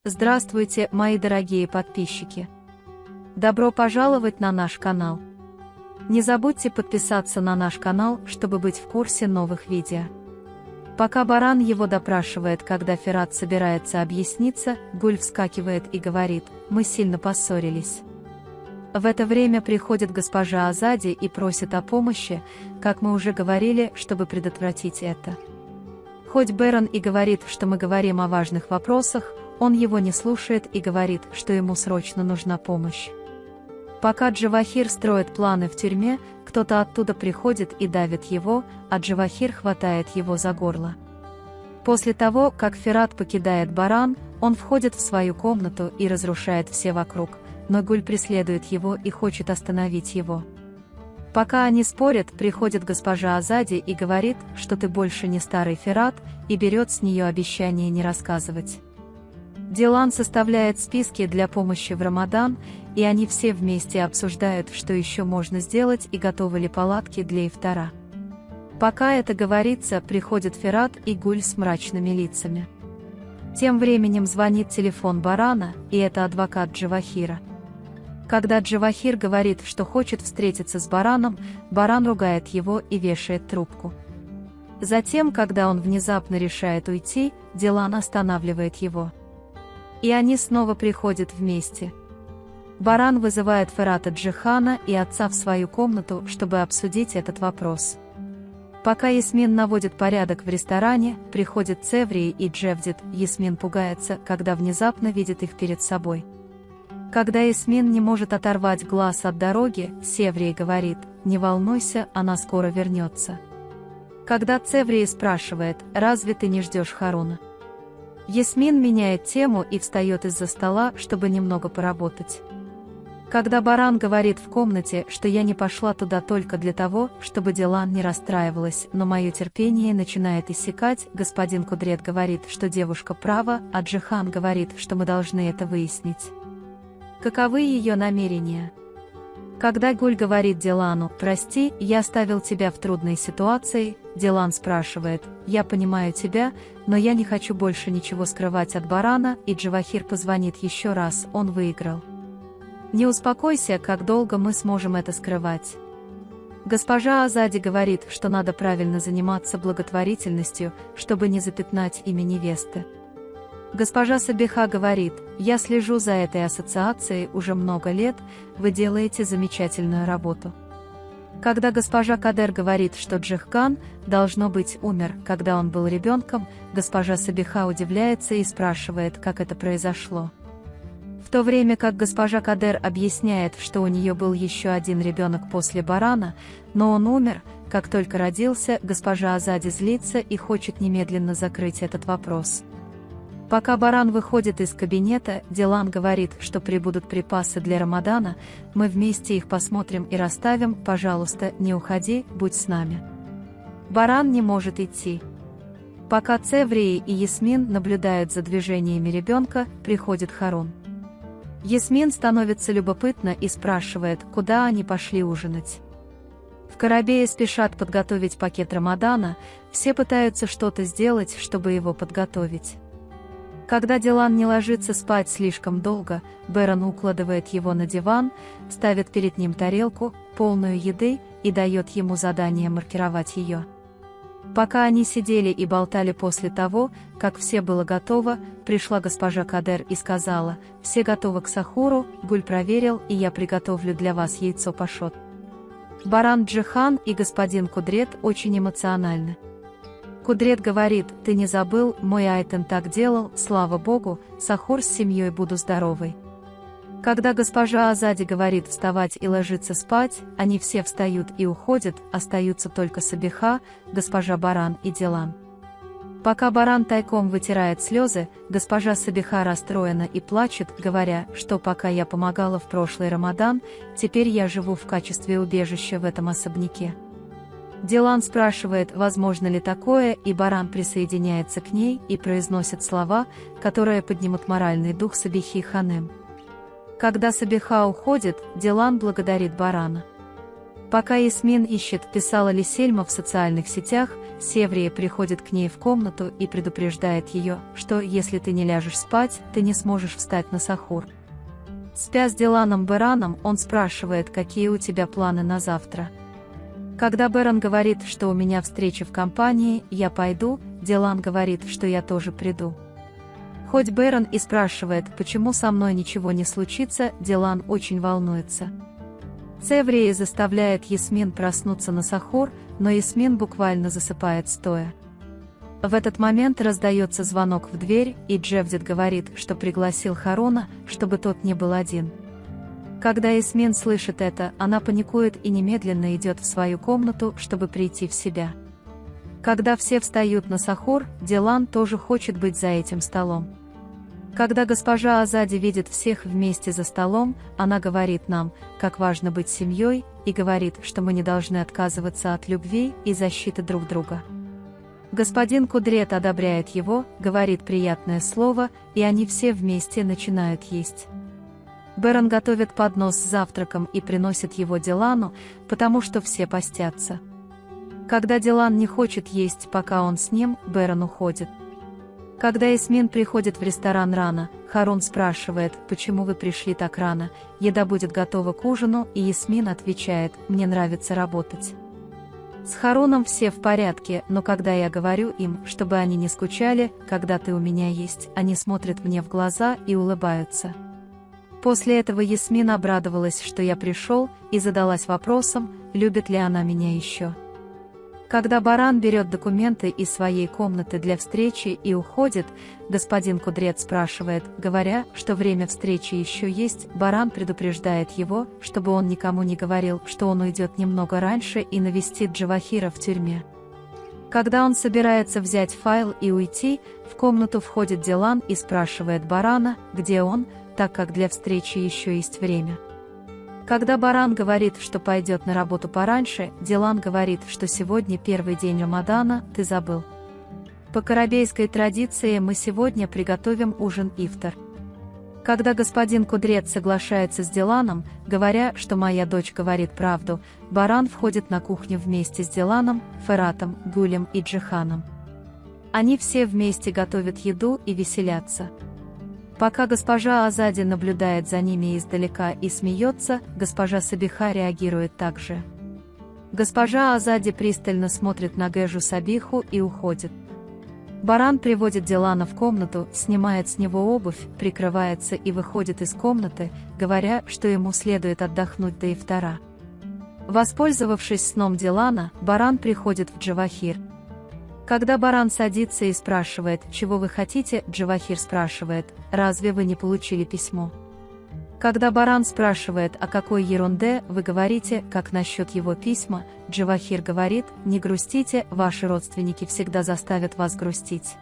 Здравствуйте, мои дорогие подписчики! Добро пожаловать на наш канал! Не забудьте подписаться на наш канал, чтобы быть в курсе новых видео. Пока баран его допрашивает, когда Ферат собирается объясниться, Гуль вскакивает и говорит: «Мы сильно поссорились». В это время приходит госпожа Азади и просит о помощи, как мы уже говорили, чтобы предотвратить это. Хоть Берон и говорит, что мы говорим о важных вопросах, он его не слушает и говорит, что ему срочно нужна помощь. Пока Джавахир строит планы в тюрьме, кто-то оттуда приходит и давит его, а Джавахир хватает его за горло. После того, как Ферат покидает баран, он входит в свою комнату и разрушает все вокруг, но Гуль преследует его и хочет остановить его. Пока они спорят, приходит госпожа Азади и говорит, что ты больше не старый Ферат, и берет с нее обещание не рассказывать. Дилан составляет списки для помощи в Рамадан, и они все вместе обсуждают, что еще можно сделать и готовы ли палатки для ифтара. Пока это говорится, приходит Ферат и Гуль с мрачными лицами. Тем временем звонит телефон барана, и это адвокат Джавахира. Когда Джавахир говорит, что хочет встретиться с бараном, баран ругает его и вешает трубку. Затем, когда он внезапно решает уйти, Дилан останавливает его. И они снова приходят вместе. Баран вызывает Ферата Джихана и отца в свою комнату, чтобы обсудить этот вопрос. Пока Ясмин наводит порядок в ресторане, приходят Цеврии и Джевдет. Ясмин пугается, когда внезапно видит их перед собой. Когда Ясмин не может оторвать глаз от дороги, Севрии говорит: «Не волнуйся, она скоро вернется». Когда Цеврии спрашивает: «Разве ты не ждешь Харуна?», Ясмин меняет тему и встает из-за стола, чтобы немного поработать. Когда баран говорит в комнате, что я не пошла туда только для того, чтобы Дилан не расстраивалась, но мое терпение начинает иссякать, господин Кудрет говорит, что девушка права, а Джихан говорит, что мы должны это выяснить. Каковы ее намерения? Когда Гуль говорит Дилану: «Прости, я оставил тебя в трудной ситуации», Дилан спрашивает: «Я понимаю тебя, но я не хочу больше ничего скрывать от барана», и Джавахир позвонит еще раз, он выиграл. «Не успокойся, как долго мы сможем это скрывать?» Госпожа Азади говорит, что надо правильно заниматься благотворительностью, чтобы не запятнать имя невесты. Госпожа Сабиха говорит: «Я слежу за этой ассоциацией уже много лет, вы делаете замечательную работу». Когда госпожа Кадер говорит, что Джихкан, должно быть, умер, когда он был ребенком, госпожа Сабиха удивляется и спрашивает, как это произошло. В то время как госпожа Кадер объясняет, что у нее был еще один ребенок после барана, но он умер, как только родился, госпожа Азади злится и хочет немедленно закрыть этот вопрос. Пока баран выходит из кабинета, Дилан говорит, что прибудут припасы для Рамадана, мы вместе их посмотрим и расставим, пожалуйста, не уходи, будь с нами. Баран не может идти. Пока Цеврии и Ясмин наблюдают за движениями ребенка, приходит Харун. Ясмин становится любопытна и спрашивает, куда они пошли ужинать. В Карабее спешат подготовить пакет Рамадана, все пытаются что-то сделать, чтобы его подготовить. Когда Дилан не ложится спать слишком долго, Берон укладывает его на диван, ставит перед ним тарелку, полную еды, и дает ему задание маркировать ее. Пока они сидели и болтали после того, как все было готово, пришла госпожа Кадер и сказала: «Все готовы к сахуру, Гуль проверил, и я приготовлю для вас яйцо пашот». Баран Джихан и господин Кудрет очень эмоциональны. Кудрет говорит: «Ты не забыл, мой Айтен так делал, слава богу, сахур с семьей буду здоровой». Когда госпожа Азади говорит вставать и ложиться спать, они все встают и уходят, остаются только Сабиха, госпожа Баран и Дилан. Пока баран тайком вытирает слезы, госпожа Сабиха расстроена и плачет, говоря, что пока я помогала в прошлый Рамадан, теперь я живу в качестве убежища в этом особняке. Дилан спрашивает, возможно ли такое, и баран присоединяется к ней и произносит слова, которые поднимут моральный дух Сабихи Ханем. Когда Сабиха уходит, Дилан благодарит барана. Пока Ясмин ищет, писала ли Сельма в социальных сетях, Севрия приходит к ней в комнату и предупреждает ее, что если ты не ляжешь спать, ты не сможешь встать на сахур. Спя с Диланом Бераном, он спрашивает, какие у тебя планы на завтра. Когда Беран говорит, что у меня встреча в компании, я пойду, Дилан говорит, что я тоже приду. Хоть Беран и спрашивает, почему со мной ничего не случится, Дилан очень волнуется. Севрия заставляет Ясмин проснуться на сахур, но Ясмин буквально засыпает стоя. В этот момент раздается звонок в дверь, и Джевдет говорит, что пригласил Харона, чтобы тот не был один. Когда Ясмин слышит это, она паникует и немедленно идет в свою комнату, чтобы прийти в себя. Когда все встают на сахур, Дилан тоже хочет быть за этим столом. Когда госпожа Азади видит всех вместе за столом, она говорит нам, как важно быть семьей, и говорит, что мы не должны отказываться от любви и защиты друг друга. Господин Кудрет одобряет его, говорит приятное слово, и они все вместе начинают есть. Беран готовит поднос с завтраком и приносит его Дилану, потому что все постятся. Когда Дилан не хочет есть, пока он с ним, Беран уходит. Когда Ясмин приходит в ресторан рано, Харун спрашивает, почему вы пришли так рано, еда будет готова к ужину, и Ясмин отвечает, мне нравится работать. С Харуном все в порядке, но когда я говорю им, чтобы они не скучали, когда ты у меня есть, они смотрят мне в глаза и улыбаются. После этого Ясмин обрадовалась, что я пришел, и задалась вопросом, любит ли она меня еще. Когда Баран берет документы из своей комнаты для встречи и уходит, господин Кудрет спрашивает, говоря, что время встречи еще есть, Баран предупреждает его, чтобы он никому не говорил, что он уйдет немного раньше и навестит Джавахира в тюрьме. Когда он собирается взять файл и уйти, в комнату входит Дилан и спрашивает Барана, где он, так как для встречи еще есть время. Когда Баран говорит, что пойдет на работу пораньше, Дилан говорит, что сегодня первый день Рамадана, ты забыл. По корабейской традиции мы сегодня приготовим ужин ифтар. Когда господин Кудрет соглашается с Диланом, говоря, что моя дочь говорит правду, Баран входит на кухню вместе с Диланом, Фератом, Гулем и Джиханом. Они все вместе готовят еду и веселятся. Пока госпожа Азади наблюдает за ними издалека и смеется, госпожа Сабиха реагирует так же. Госпожа Азади пристально смотрит на Гэжу Сабиху и уходит. Баран приводит Дилана в комнату, снимает с него обувь, прикрывается и выходит из комнаты, говоря, что ему следует отдохнуть до ифтара. Воспользовавшись сном Дилана, Баран приходит в Джавахир. Когда Баран садится и спрашивает, чего вы хотите, Джавахир спрашивает, разве вы не получили письмо? Когда Баран спрашивает, о какой ерунде вы говорите, как насчет его письма, Джавахир говорит, не грустите, ваши родственники всегда заставят вас грустить.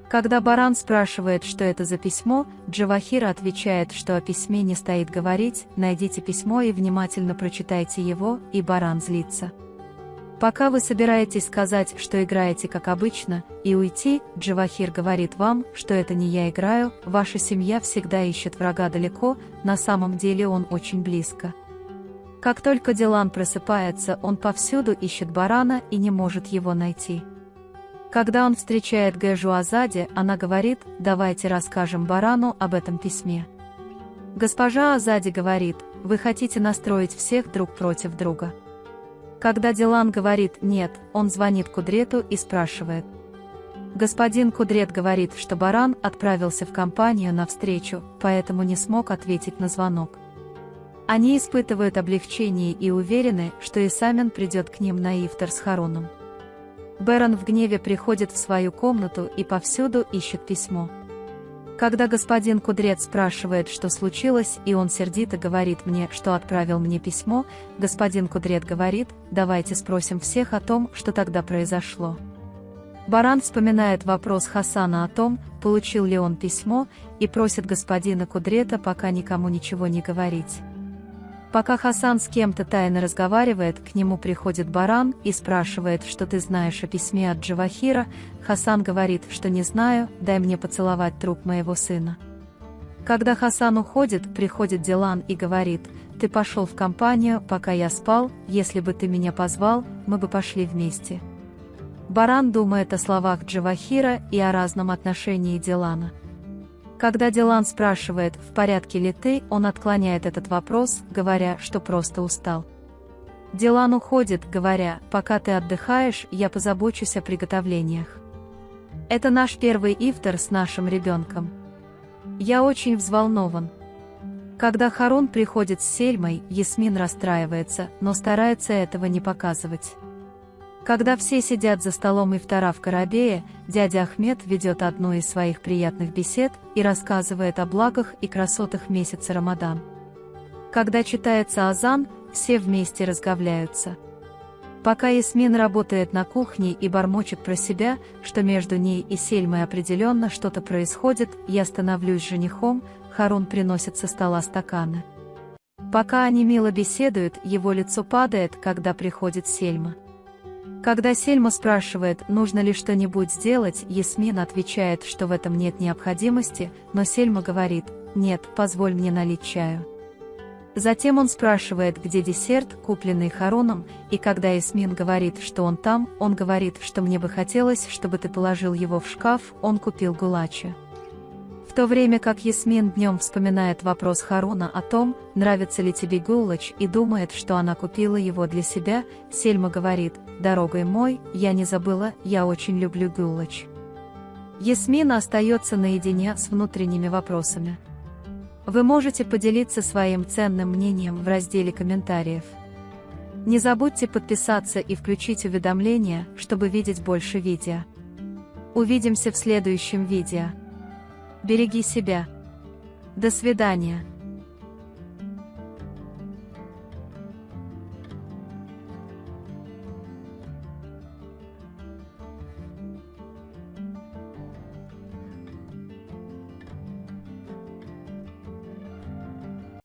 Когда Баран спрашивает, что это за письмо, Джавахир отвечает, что о письме не стоит говорить, найдите письмо и внимательно прочитайте его, и Баран злится. Пока вы собираетесь сказать, что играете как обычно, и уйти, Джавахир говорит вам, что это не я играю, ваша семья всегда ищет врага далеко, на самом деле он очень близко. Как только Дилан просыпается, он повсюду ищет Барана и не может его найти. Когда он встречает Гэжу Азади, она говорит, давайте расскажем Барану об этом письме. Госпожа Азади говорит, вы хотите настроить всех друг против друга. Когда Дилан говорит «нет», он звонит Кудрету и спрашивает. Господин Кудрет говорит, что Баран отправился в компанию на встречу, поэтому не смог ответить на звонок. Они испытывают облегчение и уверены, что Исамин придет к ним на ифтар с Харуном. Беран в гневе приходит в свою комнату и повсюду ищет письмо. Когда господин Кудрет спрашивает, что случилось, и он сердито говорит мне, что отправил мне письмо, господин Кудрет говорит, давайте спросим всех о том, что тогда произошло. Баран вспоминает вопрос Хасана о том, получил ли он письмо, и просит господина Кудрета пока никому ничего не говорить. Пока Хасан с кем-то тайно разговаривает, к нему приходит Баран и спрашивает, что ты знаешь о письме от Джавахира. Хасан говорит, что не знаю, дай мне поцеловать труп моего сына. Когда Хасан уходит, приходит Дилан и говорит, ты пошел в компанию, пока я спал, если бы ты меня позвал, мы бы пошли вместе. Баран думает о словах Джавахира и о разном отношении Дилана. Когда Дилан спрашивает, в порядке ли ты, он отклоняет этот вопрос, говоря, что просто устал. Дилан уходит, говоря, пока ты отдыхаешь, я позабочусь о приготовлениях. Это наш первый ифтар с нашим ребенком. Я очень взволнован. Когда Харун приходит с Сельмой, Ясмин расстраивается, но старается этого не показывать. Когда все сидят за столом ифтара в Карабее, дядя Ахмед ведет одну из своих приятных бесед и рассказывает о благах и красотах месяца Рамадан. Когда читается азан, все вместе разговляются. Пока Ясмин работает на кухне и бормочет про себя, что между ней и Сельмой определенно что-то происходит, я становлюсь женихом, Харун приносит со стола стаканы. Пока они мило беседуют, его лицо падает, когда приходит Сельма. Когда Сельма спрашивает, нужно ли что-нибудь сделать, Ясмин отвечает, что в этом нет необходимости, но Сельма говорит, нет, позволь мне налить чаю. Затем он спрашивает, где десерт, купленный Харуном, и когда Ясмин говорит, что он там, он говорит, что мне бы хотелось, чтобы ты положил его в шкаф, он купил гулача. В то время как Ясмин днем вспоминает вопрос Харуна о том, нравится ли тебе гулач, и думает, что она купила его для себя, Сельма говорит, дорогой мой, я не забыла, я очень люблю гулач. Ясмин остается наедине с внутренними вопросами. Вы можете поделиться своим ценным мнением в разделе комментариев. Не забудьте подписаться и включить уведомления, чтобы видеть больше видео. Увидимся в следующем видео. Береги себя. До свидания.